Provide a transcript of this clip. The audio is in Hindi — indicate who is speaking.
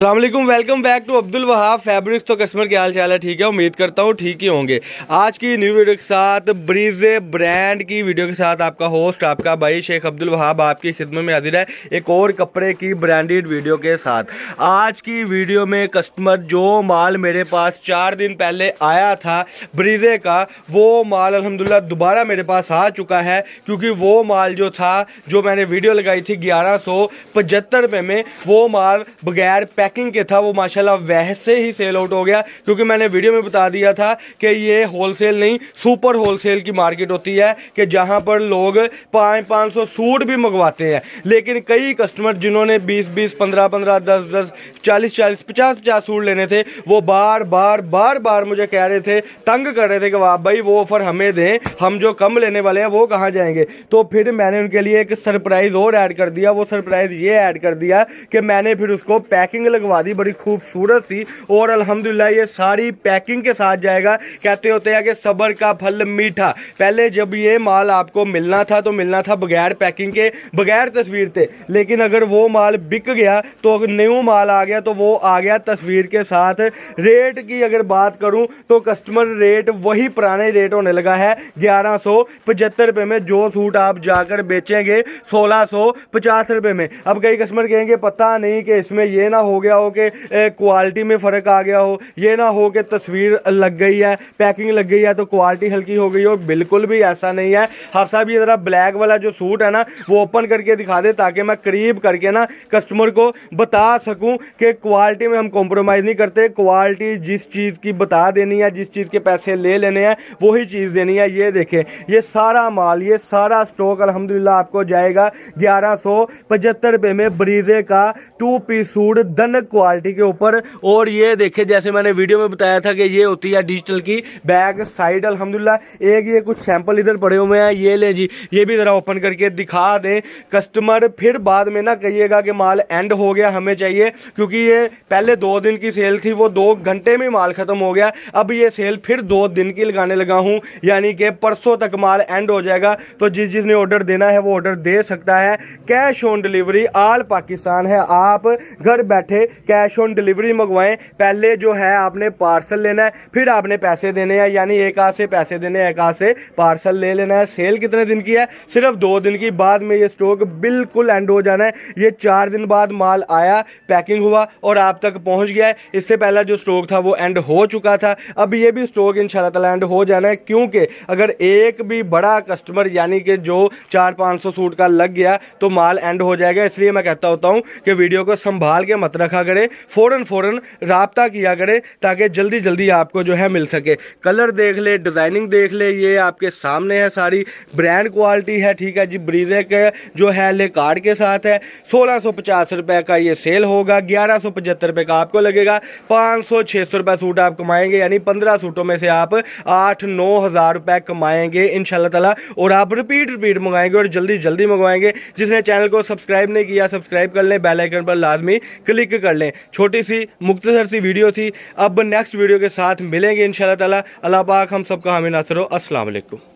Speaker 1: अस्सलामुअलैकुम, welcome back to Abdul Wahab fabrics. तो कस्टमर क्या हाल चाल है? ठीक है, उम्मीद करता हूँ ठीक ही होंगे। आज की न्यू वीडियो के साथ ब्रीजे ब्रांड की वीडियो के साथ आपका होस्ट आपका भाई शेख अब्दुल वहाब आपकी खिदमत में हाजिर है एक और कपड़े की ब्रांडेड वीडियो के साथ। आज की वीडियो में कस्टमर जो माल मेरे पास 4 दिन पहले आया था ब्रीजे का, वो माल अल्हम्दुलिल्लाह दोबारा मेरे पास आ चुका है, क्योंकि वो माल जो था, जो मैंने वीडियो लगाई थी 1175 रुपये में, वो माल बगैर पैकिंग के था। वो माशाल्लाह वैसे ही सेल आउट हो गया, क्योंकि मैंने वीडियो में बता दिया था कि ये होलसेल नहीं सुपर होलसेल की मार्केट होती है, कि जहां पर लोग 500 सूट भी मंगवाते हैं। लेकिन कई कस्टमर जिन्होंने 20 15 10 40 50 सूट लेने थे, वो बार बार मुझे कह रहे थे, तंग कर रहे थे कि वाह भाई वो ऑफर हमें दें, हम जो कम लेने वाले हैं वो कहाँ जाएंगे। तो फिर मैंने उनके लिए एक सरप्राइज और ऐड कर दिया। वो सरप्राइज ये ऐड कर दिया कि मैंने फिर उसको पैकिंग लगवा दी बड़ी खूबसूरत सी, और अल्हम्दुलिल्लाह ये सारी पैकिंग के साथ जाएगा। कहते होते हैं कि सब्र का फल मीठा। पहले जब ये माल आपको मिलना था तो मिलना था बगैर पैकिंग के, बगैर तस्वीर थे, लेकिन अगर वो माल बिक गया तो अगर न्यू माल आ गया तो वो आ गया तस्वीर के साथ। रेट की अगर बात करूं तो कस्टमर रेट वही पुराने रेट होने लगा है 1175 रुपये में। जो सूट आप जाकर बेचेंगे 1650 रुपये में। अब कई कस्टमर कहेंगे पता नहीं कि इसमें ये ना हो गया हो कि क्वालिटी में फ़र्क आ गया हो, ये ना हो कि तस्वीर लग गई है, पैकिंग लग गई है तो क्वालिटी हल्की हो गई हो। बिल्कुल भी ऐसा नहीं है। हाफ साहब ये ज़रा ब्लैक वाला जो सूट है ना, वो ओपन करके दिखा दे, ताकि मैं करीब करके ना कस्टमर को बता सकूं कि क्वालिटी में हम कॉम्प्रोमाइज़ नहीं करते। क्वालिटी जिस चीज़ की बता देनी है, जिस चीज़ के पैसे ले लेने हैं, वही चीज़ देनी है। ये देखें, ये सारा माल, ये सारा स्टॉक अल्हम्दुलिल्लाह आपको जाएगा 1175 रुपये में ब्रीजे का 2 पीस सूट धन क्वालिटी के ऊपर। और ये देखें, जैसे मैंने वीडियो में बताया था कि ये होती है डिजिटल की बैक साइड। अल्हम्दुलिल्लाह एक ये कुछ सैंपल इधर पड़े हुए हैं, ये ले जी, ये भी ज़रा ओपन करके दिखा दें। कस्टमर फिर बाद में ना कहिएगा कि माल एंड हो गया, हमें चाहिए, क्योंकि ये पहले 2 दिन की सेल थी, वो 2 घंटे में माल ख़त्म हो गया। अब ये सेल फिर 2 दिन की लगाने लगा हूँ, यानी कि परसों तक माल एंड हो जाएगा। तो जिसने ऑर्डर देना है वो ऑर्डर दे सकता है। Cash on delivery all Pakistan है। आप घर बैठे कैश ऑन डिलीवरी मंगवाएं। पहले जो है आपने पार्सल लेना है, फिर आपने पैसे देने हैं, यानी एक हाथ से पैसे देने हैं, एक हाथ से पार्सल ले लेना है। सेल कितने दिन की है? सिर्फ 2 दिन की। बाद में ये स्टॉक बिल्कुल एंड हो जाना है। ये 4 दिन बाद माल आया, पैकिंग हुआ और आप तक पहुंच गया है। इससे पहला जो स्टॉक था वो एंड हो चुका था। अब ये भी स्टॉक इंशाल्लाह ताला एंड हो जाना है, क्योंकि अगर एक भी बड़ा कस्टमर यानी कि जो 400-500 सूट का लग गया तो माल एंड हो जाएगा। इसलिए मैं कहता होता हूँ कि वीडियो को संभाल के मत रखा करें, फ़ौरन राब्ता किया करें, ताकि जल्दी आपको जो है मिल सके। कलर देख ले, डिज़ाइनिंग देख ले, ये आपके सामने है, सारी ब्रांड क्वालिटी है। ठीक है जी, ब्रीजे के जो है ले कार्ड के साथ है। 1650 रुपये का ये सेल होगा, 1175 रुपये का आपको लगेगा। 500-600 रुपये सूट आप कमाएंगे, यानी 15 सूटों में से आप 8-9 हज़ार रुपये कमाएंगे इंशाल्लाह ताला। और आप रिपीट मंगाएंगे और जल्दी मंगवाएंगे। जिसने चैनल को सब्सक्राइब नहीं किया, सब्सक्राइब कर लें, बेल आइकन पर लाजमी क्लिक कर लें। छोटी सी मुख्तसर सी वीडियो थी। अब नेक्स्ट वीडियो के साथ मिलेंगे इंशाल्लाह ताला। अल्लाह पाक हम सबका हामी नासर हो। अस्सलाम वालेकुम।